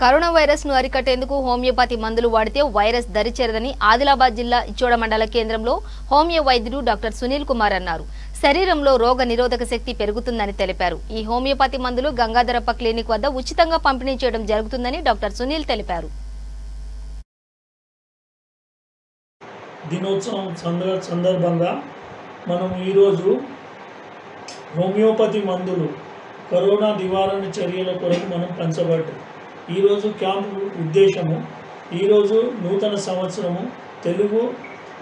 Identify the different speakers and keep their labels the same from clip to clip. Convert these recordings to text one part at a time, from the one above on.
Speaker 1: Corona virus ను అరికట్టేందుకు homeopathy మందులు వాడితే వైరస్ దరిచేరదని ఆదిలాబాద్ జిల్లా ఇచ్చోడ మండల కేంద్రంలో హోమియో వైద్యుడు డాక్టర్ సునీల్ కుమార్ అన్నారు. శరీరంలో రోగ నిరోధక శక్తి పెరుగుతుందని తెలిపారు. ఈ హోమియోపతి మందులు గంగాధరప్ప క్లినిక్ వద్ద ఉచితంగా పంపిణీ చేయడం జరుగుతుందని డాక్టర్ సునీల్ తెలిపారు.
Speaker 2: దినోత్సవం సందర్భంగా మనం ఈరోజు హోమియోపతి మందులు కరోనా నివారణ చర్యల కొరకు మనం పంచబడ్డాం. ఈరోజు క్యాంపు ఉద్దేశము ఈరోజు నూతన సంవత్సరము తెలుగు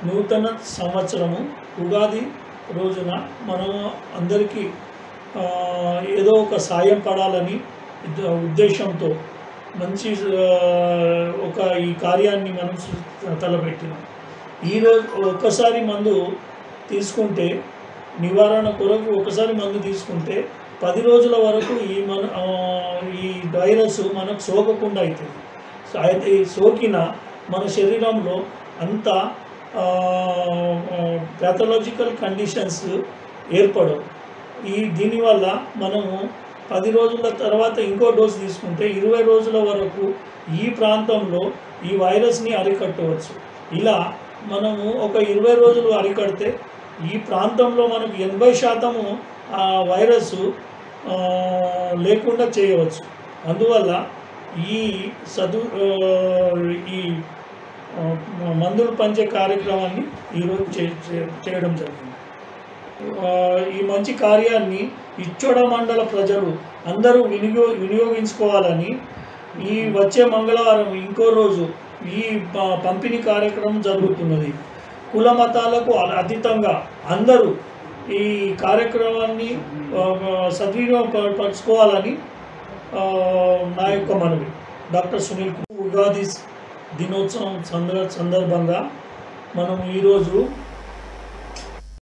Speaker 2: నూతన సంవత్సరము ఉగాది రోజున మనము అందరికీ ఏదో ఒక సాయం పడాలని ఉద్దేశంతో మంచి ఒక ఈ కార్యాన్ని మనం తలపెట్టినాం. ఈరోజు ఒక్కసారి మందు తీసుకుంటే నివారణ కొరకు ఒకసారి మందు తీసుకుంటే 10 రోజుల వరకు ఈ వైరస్ మనకు సోకకుండా అవుతుంది. అయితే సోకిన మన శరీరంలో అంత ప్యాథలాజికల్ కండిషన్స్ ఏర్పడవు. దీనివల్ల మనము 10 రోజుల తర్వాత ఇంకో డోసు తీసుకుంటే 20 రోజుల వరకు ఈ ప్రాంతంలో ఈ వైరస్ని అరికట్టవచ్చు. ఇలా మనము ఒక 20 రోజులు అరికడితే ఈ ప్రాంతంలో మనకు 80% వైరస్ లేకుండా చేయవచ్చు. అందువల్ల ఈ మందులు పంచే కార్యక్రమాన్ని ఈరోజు చేయడం జరిగింది. ఈ మంచి కార్యాన్ని ఇచ్చోడ మండల ప్రజలు అందరూ వినియోగించుకోవాలని ఈ వచ్చే మంగళవారం ఇంకో రోజు ఈ పంపిణీ కార్యక్రమం జరుగుతున్నది. కుల మతాలకు అతీతంగా అందరూ ఈ కార్యక్రమాన్ని సద్వినియోగపరచుకోవాలని నా యొక్క మనవి. డాక్టర్ సునీల్ కుమార్. ఉగాది దినోత్సవం సందర్భంగా మనం ఈరోజు